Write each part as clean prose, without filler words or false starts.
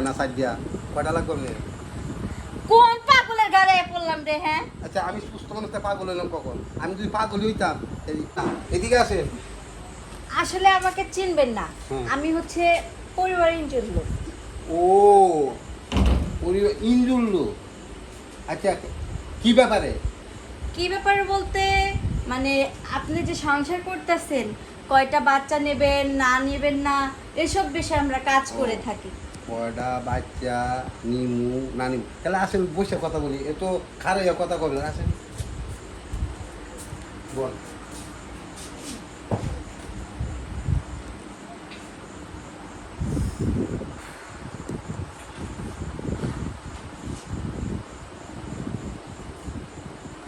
না সাইডিয়া কয়টা লাগবে আপনি? কোন পাগলের গাড়ে পড়লাম রে? হ্যাঁ আচ্ছা আমি সুস্থ মানুষটা পাগল হইলাম কখন? আমি যদি পাগল হইতাম এদিকে আসে। আসলে আমাকে চিনবেন না, হুম। আমি হচ্ছে পরিবারের ইনজুর লোক। ও পরিবার ইনজুর লোক। আচ্ছা কি ব্যাপারে? কি ব্যাপারে বলতে মানে আপনি যে সংসার করতেছেন, কয়টা বাচ্চা নেবেন না নেবেন না, এসব বিষয়ে আমরা কাজ করে থাকি। কয়টা বাচ্চা নিমু না নিমু তাহলে আসেন বসে কথা বলি। এ তো খারাপ কথা কবে আসেন বল।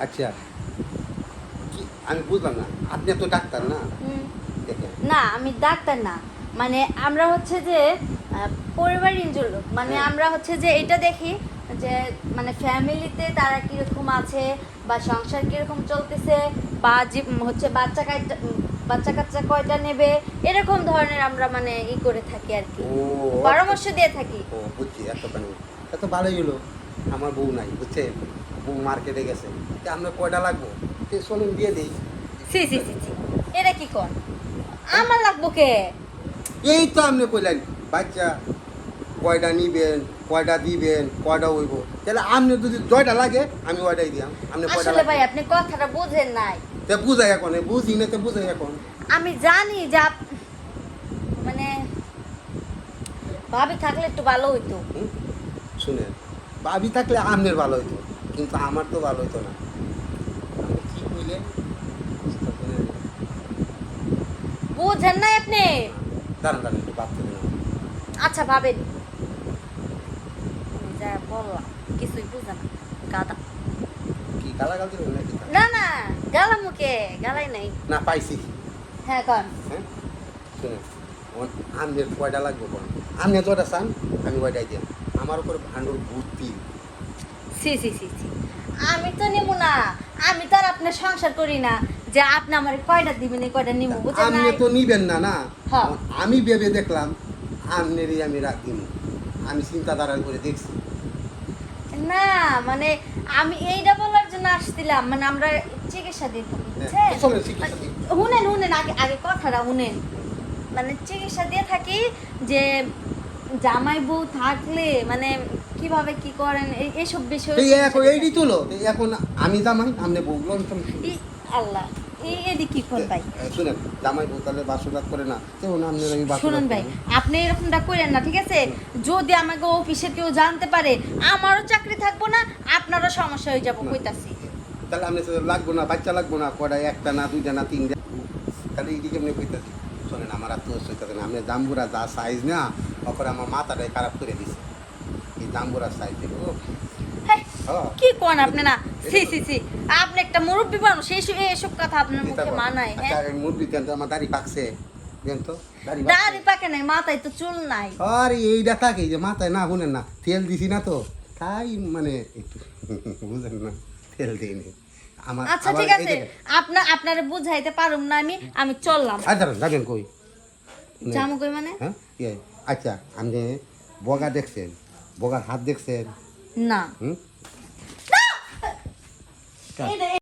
আচ্ছা কি আমি বুঝলাম না, আপনি তো ডাক্তার না? হুম। দেখেন না আমি ডাক্তার না, মানে আমরা হচ্ছে যে পরিবার ইনজুর লোক, মানে হ্যাঁ। আমরা হচ্ছে যে এটা দেখি যে মানে ফ্যামিলিতে তারা কিরকম আছে বা সংসার কিরকম চলতেছে বা হচ্ছে বাচ্চা কাচ্চা কয়টা নেবে, এরকম ধরনের আমরা মানে করে থাকি আর কি, ও পরামর্শ দিয়ে থাকি। ও বুঝছি এত ভালোই হলো। আমার বউ নাই বুঝছেন, বউ মার্কেটে গেছে। তা আপনার কয়টা লাগবো চলুন দিয়ে দিই। সি সি সি সি, এটা কি কর আমার লাগবো কে? এই তো আপনি কইলেন বাচ্চা কয়টা নিবেন, কয়টা দিবেন, কয়টা হইব। তাহলে আপনি যদি জয়টা লাগে আমি ওইটাই দিলাম। আপনি কয়টা আসলে ভাই লাগবে আপনি কথাটা বুঝেন নাই। তে বুঝাই এখন, বুঝি না তো বুঝাই এখন। আমি জানি যে মানে ভাবি থাকলে একটু ভালো হইতো। হুম? শুনেন ভাবি থাকলে আপনার ভালো হইতো, কিন্তু আমার তো ভালো হইতো না। আপনি কি কইলেন বুঝেন নাই আপনি? দাঁড়ান একটু ভাবতে দিন। আচ্ছা ভাবেন। আমি যা বললাম কিছুই বুঝে না, গাদা। কি গালাগাল দিবেন নাকি? না না, গালা মুখে গালাই নাই। না পাইছি। হ্যাঁ কন। হ্যাঁ শুনেন আপনার কয়টা লাগবে কোন? আপনি যটা চান আমি ওইটাই দিই। আমার উপরে ভান্ডুর ভর্তি। সি সি সি সি, আমি তো নেবো না, আমি তো আর আপনার সংসার করি না যে আপনি আমার কয়টা দিবেন এই কয়টা নিবো, বুঝেন আপনি নাই? তো নিবেন না না। হ্যাঁ। আমি ভেবে দেখলাম আপনারই আমি রাখি। আমি চিন্তাধারা করে দেখছি। না মানে আমি এইটা বলার জন্য আসছিলাম, মানে আমরা চিকিৎসা দিই বুঝছেন? চলেন চিকিৎসা দিই। শুনেন আগে আগে কথাটা শুনেন। মানে চিকিৎসা দিয়ে থাকি যে জামাই বউ থাকলে মানে কিভাবে কি করেন এইসব বিষয়ে এই এখন এইটি তুলো এখন আমি জামাই আপনি বউগুলো আল্লাহ এদি কি কোন ভাই? শুনেন জামাই বউ তাহলে বাসরাত করে না তেমন আপনার আমি শুনুন ভাই, আপনি এরকমটা করেন না, ঠিক আছে? যদি আমাকে অফিসে কেউ জানতে পারে আমারও চাকরি থাকবো না, আপনারও সমস্যা হয়ে যাবো কইতাছি। তাহলে আপনি লাগবো না, বাচ্চা লাগবো না, কয়টা একটা না দুইটা না তিনটা, তাহলে এইদিকে আপনি কইতাছি। শোনেন আমার আর তো সইতাছে না, আপনি জাম্বুরা যা সাইজ না ওপরে আমার মাথাটাই খারাপ করে দিছে এই জাম্বুরা সাইজ দেখো। হ্যাঁ, হ্যাঁ কি কোন আপনি? না সি সি সি, আপনি একটা মুরব্বী মানুষ, এসব কথা আপনার মুখে মানায়? হ্যাঁ, আচ্ছা মুরগি দেন তো, আমার দাড়ি পাকছে দেন তো দাড়ি দাড়ি পাকে নাই, মাথায় তো চুল নাই। আরে এইটা থাকে যে মাথায় না শুনেন না তেল দিছি না তো তাই মানে একটু বুঝেন না তেল দিইনি আমার। আচ্ছা ঠিক আছে, আপনারে বুঝাইতে পারুম না আমি চললাম। আচ্ছা যাবেন কই? জামু কই মানে? হ্যাঁ আচ্ছা আপনি বগা দেখছেন, বগার হাত দেখছেন? না। হুম এই